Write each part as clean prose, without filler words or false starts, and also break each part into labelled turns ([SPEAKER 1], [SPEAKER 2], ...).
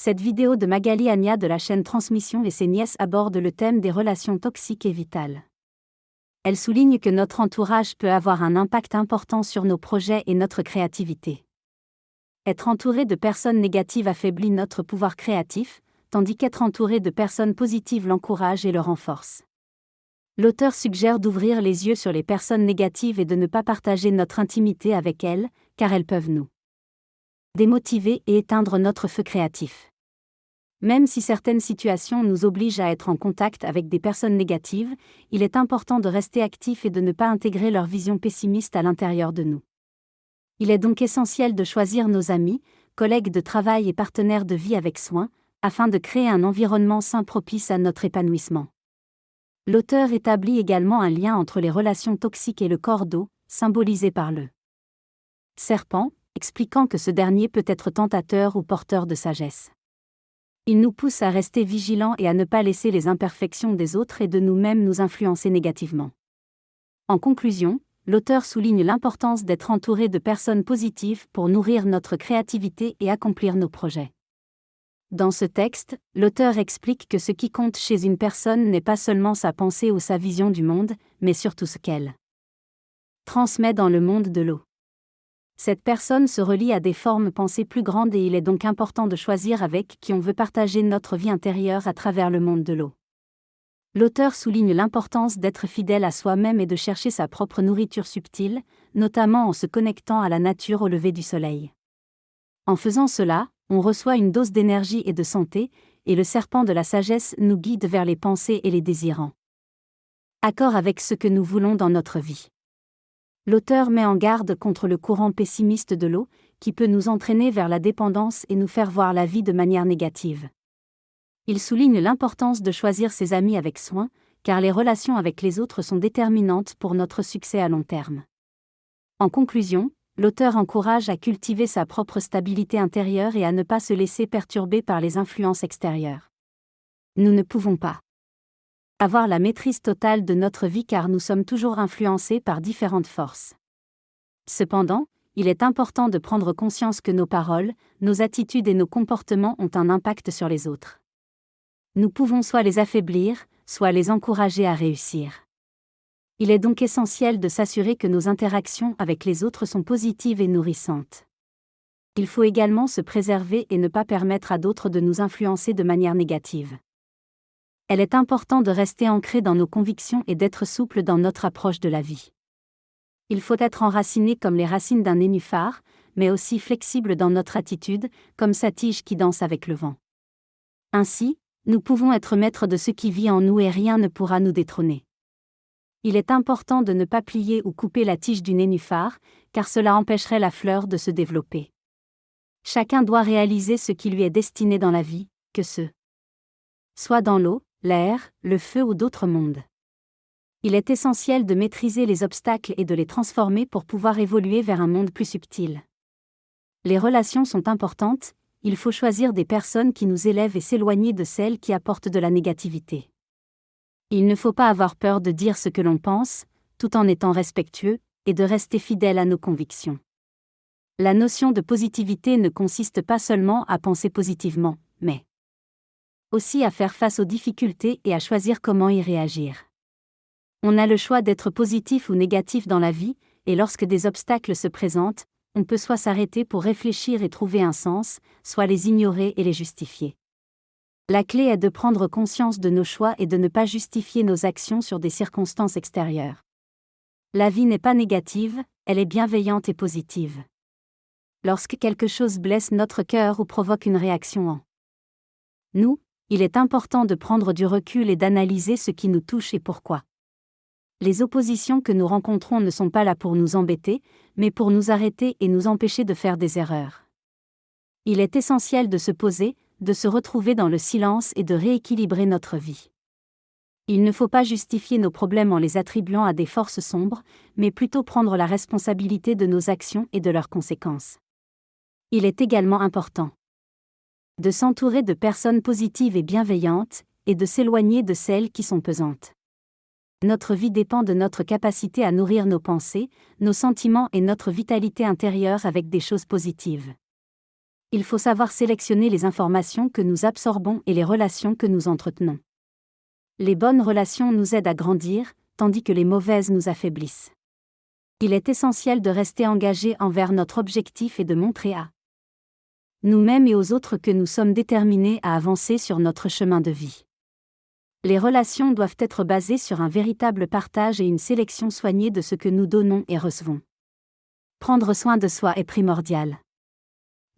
[SPEAKER 1] Cette vidéo de Magali Ania de la chaîne Transmission et ses nièces aborde le thème des relations toxiques et vitales. Elle souligne que notre entourage peut avoir un impact important sur nos projets et notre créativité. Être entouré de personnes négatives affaiblit notre pouvoir créatif, tandis qu'être entouré de personnes positives l'encourage et le renforce. L'auteur suggère d'ouvrir les yeux sur les personnes négatives et de ne pas partager notre intimité avec elles, car elles peuvent nous démotiver et éteindre notre feu créatif. Même si certaines situations nous obligent à être en contact avec des personnes négatives, il est important de rester actif et de ne pas intégrer leur vision pessimiste à l'intérieur de nous. Il est donc essentiel de choisir nos amis, collègues de travail et partenaires de vie avec soin, afin de créer un environnement sain propice à notre épanouissement. L'auteur établit également un lien entre les relations toxiques et le cordeau, symbolisé par le serpent, expliquant que ce dernier peut être tentateur ou porteur de sagesse. Il nous pousse à rester vigilants et à ne pas laisser les imperfections des autres et de nous-mêmes nous influencer négativement. En conclusion, l'auteur souligne l'importance d'être entouré de personnes positives pour nourrir notre créativité et accomplir nos projets. Dans ce texte, l'auteur explique que ce qui compte chez une personne n'est pas seulement sa pensée ou sa vision du monde, mais surtout ce qu'elle transmet dans le monde de l'eau. Cette personne se relie à des formes pensées plus grandes et il est donc important de choisir avec qui on veut partager notre vie intérieure à travers le monde de l'eau. L'auteur souligne l'importance d'être fidèle à soi-même et de chercher sa propre nourriture subtile, notamment en se connectant à la nature au lever du soleil. En faisant cela, on reçoit une dose d'énergie et de santé, et le serpent de la sagesse nous guide vers les pensées et les désirs en accord avec ce que nous voulons dans notre vie. L'auteur met en garde contre le courant pessimiste de l'eau, qui peut nous entraîner vers la dépendance et nous faire voir la vie de manière négative. Il souligne l'importance de choisir ses amis avec soin, car les relations avec les autres sont déterminantes pour notre succès à long terme. En conclusion, l'auteur encourage à cultiver sa propre stabilité intérieure et à ne pas se laisser perturber par les influences extérieures. Nous ne pouvons pas avoir la maîtrise totale de notre vie car nous sommes toujours influencés par différentes forces. Cependant, il est important de prendre conscience que nos paroles, nos attitudes et nos comportements ont un impact sur les autres. Nous pouvons soit les affaiblir, soit les encourager à réussir. Il est donc essentiel de s'assurer que nos interactions avec les autres sont positives et nourrissantes. Il faut également se préserver et ne pas permettre à d'autres de nous influencer de manière négative. Il est important de rester ancré dans nos convictions et d'être souple dans notre approche de la vie. Il faut être enraciné comme les racines d'un nénuphar, mais aussi flexible dans notre attitude, comme sa tige qui danse avec le vent. Ainsi, nous pouvons être maîtres de ce qui vit en nous et rien ne pourra nous détrôner. Il est important de ne pas plier ou couper la tige du nénuphar, car cela empêcherait la fleur de se développer. Chacun doit réaliser ce qui lui est destiné dans la vie, que ce soit dans l'eau, l'air, le feu ou d'autres mondes. Il est essentiel de maîtriser les obstacles et de les transformer pour pouvoir évoluer vers un monde plus subtil. Les relations sont importantes, il faut choisir des personnes qui nous élèvent et s'éloigner de celles qui apportent de la négativité. Il ne faut pas avoir peur de dire ce que l'on pense, tout en étant respectueux, et de rester fidèle à nos convictions. La notion de positivité ne consiste pas seulement à penser positivement, mais aussi à faire face aux difficultés et à choisir comment y réagir. On a le choix d'être positif ou négatif dans la vie, et lorsque des obstacles se présentent, on peut soit s'arrêter pour réfléchir et trouver un sens, soit les ignorer et les justifier. La clé est de prendre conscience de nos choix et de ne pas justifier nos actions sur des circonstances extérieures. La vie n'est pas négative, elle est bienveillante et positive. Lorsque quelque chose blesse notre cœur ou provoque une réaction en nous, il est important de prendre du recul et d'analyser ce qui nous touche et pourquoi. Les oppositions que nous rencontrons ne sont pas là pour nous embêter, mais pour nous arrêter et nous empêcher de faire des erreurs. Il est essentiel de se poser, de se retrouver dans le silence et de rééquilibrer notre vie. Il ne faut pas justifier nos problèmes en les attribuant à des forces sombres, mais plutôt prendre la responsabilité de nos actions et de leurs conséquences. Il est également important de s'entourer de personnes positives et bienveillantes, et de s'éloigner de celles qui sont pesantes. Notre vie dépend de notre capacité à nourrir nos pensées, nos sentiments et notre vitalité intérieure avec des choses positives. Il faut savoir sélectionner les informations que nous absorbons et les relations que nous entretenons. Les bonnes relations nous aident à grandir, tandis que les mauvaises nous affaiblissent. Il est essentiel de rester engagé envers notre objectif et de montrer à nous-mêmes et aux autres que nous sommes déterminés à avancer sur notre chemin de vie. Les relations doivent être basées sur un véritable partage et une sélection soignée de ce que nous donnons et recevons. Prendre soin de soi est primordial.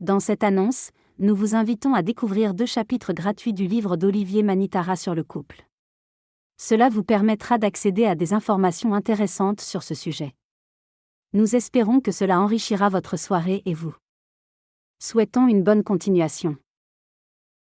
[SPEAKER 1] Dans cette annonce, nous vous invitons à découvrir 2 chapitres gratuits du livre d'Olivier Manitara sur le couple. Cela vous permettra d'accéder à des informations intéressantes sur ce sujet. Nous espérons que cela enrichira votre soirée et vous souhaitons une bonne continuation.